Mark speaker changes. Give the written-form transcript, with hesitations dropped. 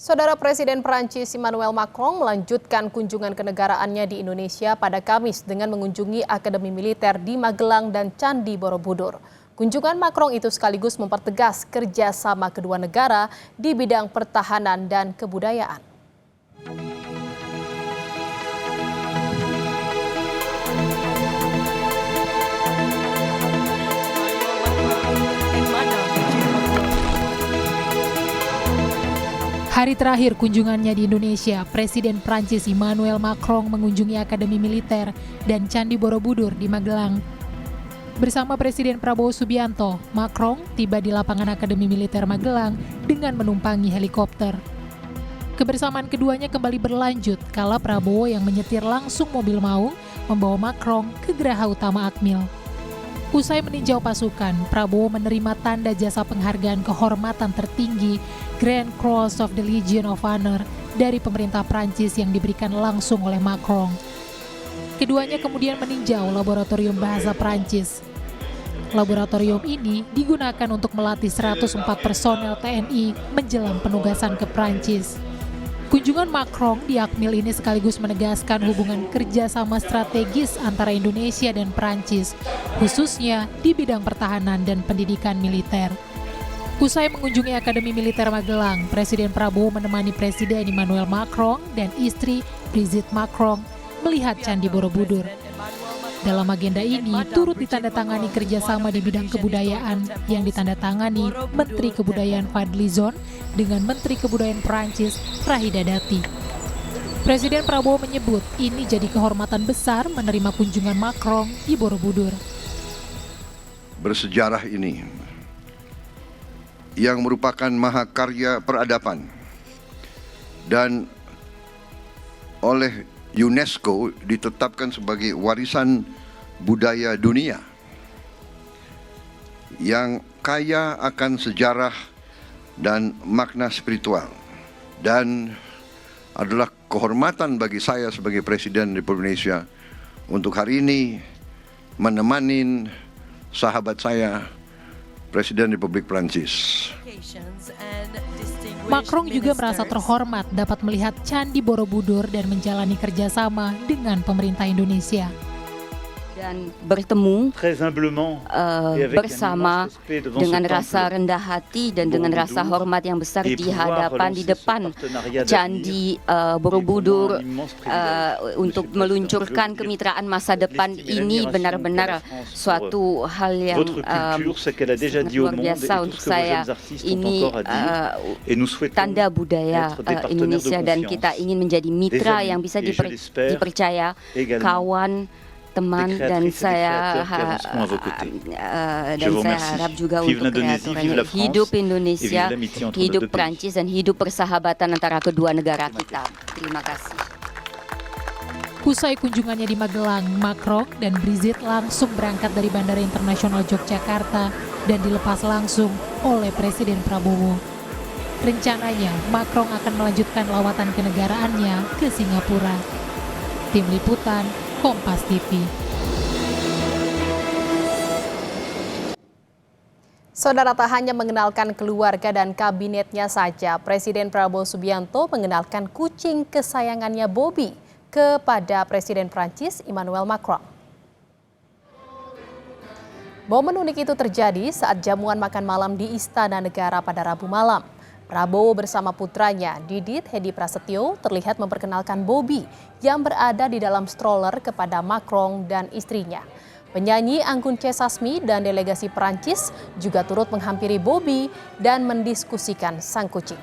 Speaker 1: Saudara Presiden Prancis Emmanuel Macron melanjutkan kunjungan kenegaraannya di Indonesia pada Kamis dengan mengunjungi Akademi Militer di Magelang dan Candi Borobudur. Kunjungan Macron itu sekaligus mempertegas kerjasama kedua negara di bidang pertahanan dan kebudayaan.
Speaker 2: Hari terakhir kunjungannya di Indonesia, Presiden Prancis Emmanuel Macron mengunjungi Akademi Militer dan Candi Borobudur di Magelang. Bersama Presiden Prabowo Subianto, Macron tiba di lapangan Akademi Militer Magelang dengan menumpangi helikopter. Kebersamaan keduanya kembali berlanjut kala Prabowo yang menyetir langsung mobil maung membawa Macron ke Geraha Utama Akmil. Usai meninjau pasukan, Prabowo menerima tanda jasa penghargaan kehormatan tertinggi Grand Cross of the Legion of Honor dari pemerintah Prancis yang diberikan langsung oleh Macron. Keduanya kemudian meninjau laboratorium bahasa Prancis. Laboratorium ini digunakan untuk melatih 104 personel TNI menjelang penugasan ke Prancis. Kunjungan Macron di Akmil ini sekaligus menegaskan hubungan kerjasama strategis antara Indonesia dan Prancis, khususnya di bidang pertahanan dan pendidikan militer. Usai mengunjungi Akademi Militer Magelang, Presiden Prabowo menemani Presiden Emmanuel Macron dan istri Brigitte Macron melihat Candi Borobudur. Dalam agenda ini turut ditandatangani kerjasama di bidang kebudayaan yang ditandatangani Menteri Kebudayaan Fadli Zon dengan Menteri Kebudayaan Prancis Rahida Dati. Presiden Prabowo menyebut ini jadi kehormatan besar menerima kunjungan Macron di Borobudur.
Speaker 3: Bersejarah ini yang merupakan mahakarya peradaban dan oleh UNESCO ditetapkan sebagai warisan budaya dunia yang kaya akan sejarah dan makna spiritual, dan adalah kehormatan bagi saya sebagai Presiden Republik Indonesia untuk hari ini menemani sahabat saya Presiden Republik Prancis.
Speaker 2: Macron juga merasa terhormat dapat melihat Candi Borobudur dan menjalani kerjasama dengan pemerintah Indonesia.
Speaker 4: Dan bertemu bersama dengan rasa rendah hati dan dengan rasa hormat yang besar di depan Candi Borobudur untuk meluncurkan kemitraan masa depan ini benar-benar suatu hal yang luar biasa untuk saya. Ini tanda budaya Indonesia dan kita ingin menjadi mitra yang bisa dipercaya, kawan, teman, dan saya harap juga untuk kreatornya. Hidup Indonesia, hidup Prancis, dan hidup persahabatan antara kedua negara kita. Terima kasih.
Speaker 2: Usai kunjungannya di Magelang, Macron dan Brigitte langsung berangkat dari Bandara Internasional Yogyakarta dan dilepas langsung oleh Presiden Prabowo. Rencananya, Macron akan melanjutkan lawatan kenegaraannya ke Singapura. Tim Liputan, Kompas TV.
Speaker 1: Saudara, tak hanya mengenalkan keluarga dan kabinetnya saja, Presiden Prabowo Subianto mengenalkan kucing kesayangannya Bobby kepada Presiden Prancis Emmanuel Macron. Momen unik itu terjadi saat jamuan makan malam di Istana Negara pada Rabu malam. Prabowo bersama putranya, Didit Hedi Prasetyo, terlihat memperkenalkan Bobby yang berada di dalam stroller kepada Macron dan istrinya. Penyanyi Anggun C. Sasmi dan delegasi Perancis juga turut menghampiri Bobby dan mendiskusikan sang kucing.